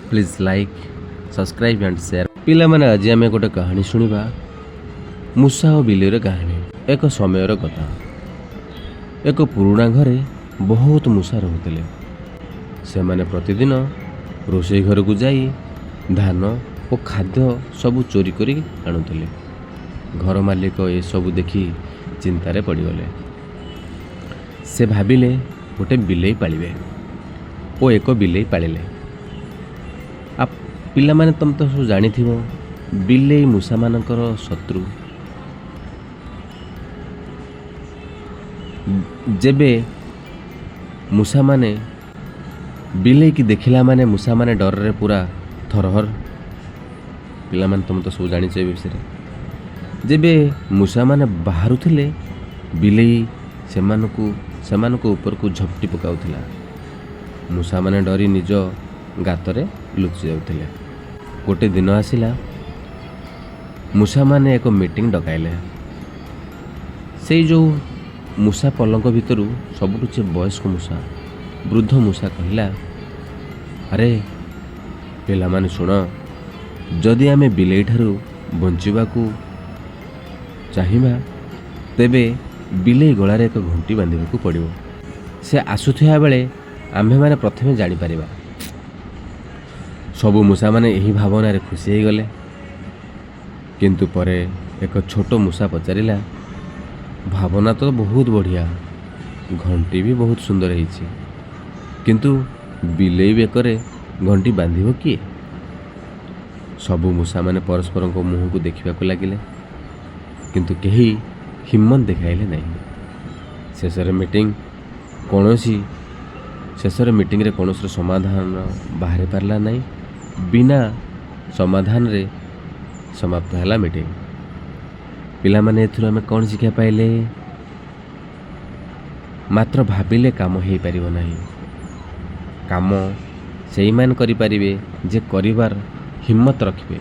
Please like subscribe and share. पिला माने आज आम गोटे कहानी शुणा मूषा और बिलेर कहानी। एक समयर कथा। एक पुराणा घरे बहुत मूषा रोते से माने प्रतिदिन रोषे घर को जाई धान और खाद्य सब चोरी करी आणुले। घर मालिक ये सब देखी चिंतारे पड़गले। से भाविले गोटे बिलेई पालिबे और एक बिलेई पालिले। आप पिला माने तुम तो सब जानी थीबो बिलेई मूषा मानकर शत्रु। जेबे मूषा माने बिलेई की देखिला माने मूषा माने डर रे पूरा थरहर। पिला माने तुम तो सब जानी ए विषय। जेबे मूषा माने बाहरु थिले बिलेई सेमानकु ऊपर को झपटी पकाउथिला। मूषा माने डरी निज गातरे लुचि जाउथिले। गोटे दिन आसिला मूषा माने एक मीटिंग डकाइले। से जो मूषा पलंक भितरु सबुठु से वयस्क मूषा वृद्ध मूषा कहला, अरे पिला माने सुन, जदि आमे बिलेई ठारू बंचिबाकू चाहिबा तेबे बिलेई गलार एक घंटी बांधिबाकू पड़िबो। से आसुथिया बेले आम्भे माने प्रथमे जानी परिबा। सबु मूषा माने यही भावना रे खुशी हो गले। किंतु परे एक छोट मूषा पचारिला, भावना तो बहुत बढ़िया, घंटी भी बहुत सुंदर है, किंतु बिलेई बेकरे घंटी बांधिबो किए? सबु मूषा माने परस्पर को मुह को देखा लगिले, किंतु केही हिम्मत देखाइले नहीं। शेषर मीटिंग रे कौनसी समाधान बाहर पारला नहीं। बिना समाधान रे समाप्त है मीटिंग। पिला माने एथुर आमे कौन शिक्षा पाइले? मात्र भाविले काम हो पारिबो नहीं। काम सेई मान करि पारिबे जे करिवार हिम्मत रखिबे।